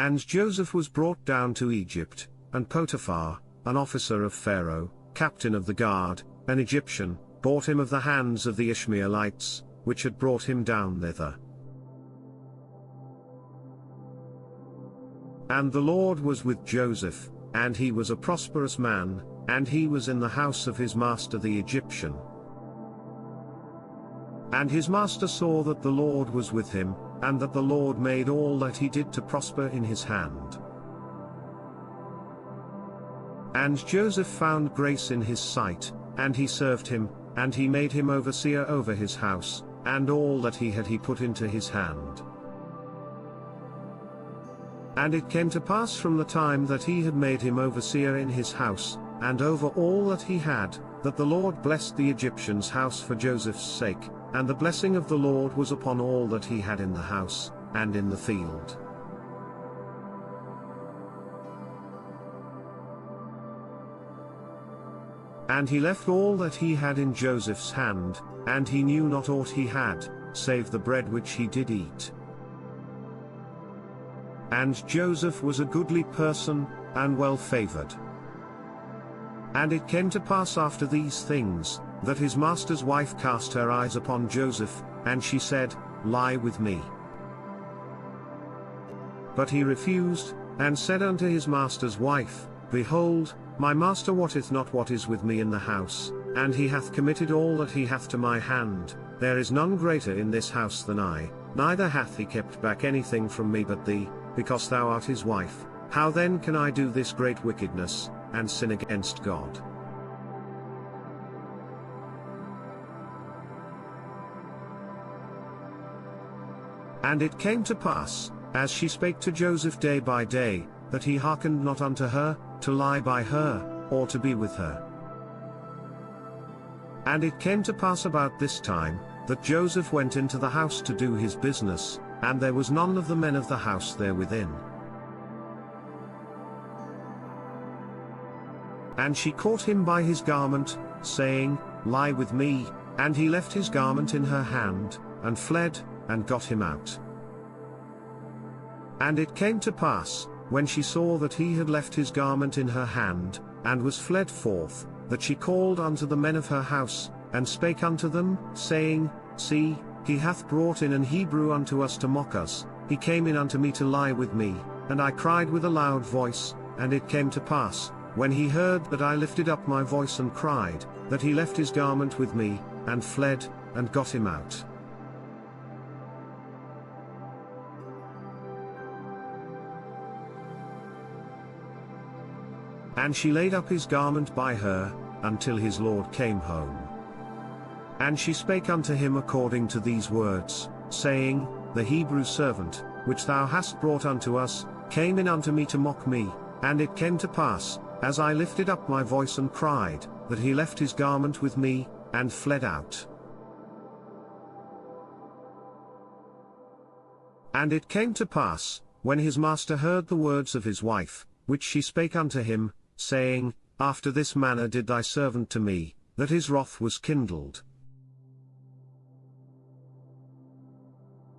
And Joseph was brought down to Egypt, and Potiphar, an officer of Pharaoh, captain of the guard, an Egyptian, bought him of the hands of the Ishmaelites, which had brought him down thither. And the Lord was with Joseph, and he was a prosperous man, and he was in the house of his master the Egyptian. And his master saw that the Lord was with him, and that the Lord made all that he did to prosper in his hand. And Joseph found grace in his sight, and he served him, and he made him overseer over his house, and all that he had he put into his hand. And it came to pass from the time that he had made him overseer in his house, and over all that he had, that the Lord blessed the Egyptian's house for Joseph's sake, and the blessing of the Lord was upon all that he had in the house, and in the field. And he left all that he had in Joseph's hand, and he knew not aught he had, save the bread which he did eat. And Joseph was a goodly person, and well favored. And it came to pass after these things, that his master's wife cast her eyes upon Joseph, and she said, Lie with me. But he refused, and said unto his master's wife, Behold, my master wotteth not what is with me in the house, and he hath committed all that he hath to my hand. There is none greater in this house than I, neither hath he kept back anything from me but thee, because thou art his wife. How then can I do this great wickedness, and sin against God? And it came to pass, as she spake to Joseph day by day, that he hearkened not unto her, to lie by her, or to be with her. And it came to pass about this time, that Joseph went into the house to do his business, and there was none of the men of the house there within. And she caught him by his garment, saying, Lie with me, and he left his garment in her hand, and fled, and got him out. And it came to pass, when she saw that he had left his garment in her hand, and was fled forth, that she called unto the men of her house, and spake unto them, saying, See, he hath brought in an Hebrew unto us to mock us. He came in unto me to lie with me, and I cried with a loud voice. And it came to pass, when he heard that I lifted up my voice and cried, that he left his garment with me, and fled, and got him out. And she laid up his garment by her, until his Lord came home. And she spake unto him according to these words, saying, The Hebrew servant, which thou hast brought unto us, came in unto me to mock me. And it came to pass, as I lifted up my voice and cried, that he left his garment with me, and fled out. And it came to pass, when his master heard the words of his wife, which she spake unto him, saying, After this manner did thy servant to me, that his wrath was kindled.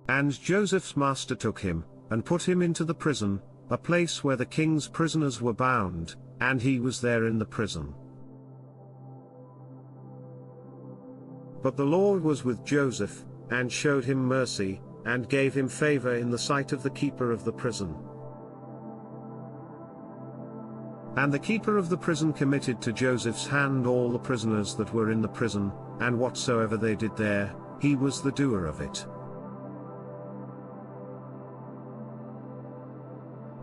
And Joseph's master took him, and put him into the prison, a place where the king's prisoners were bound, and he was there in the prison. But the Lord was with Joseph, and showed him mercy, and gave him favor in the sight of the keeper of the prison. And the keeper of the prison committed to Joseph's hand all the prisoners that were in the prison, and whatsoever they did there, he was the doer of it.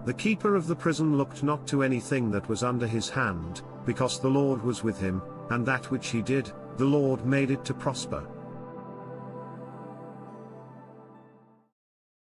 The keeper of the prison looked not to anything that was under his hand, because the Lord was with him, and that which he did, the Lord made it to prosper.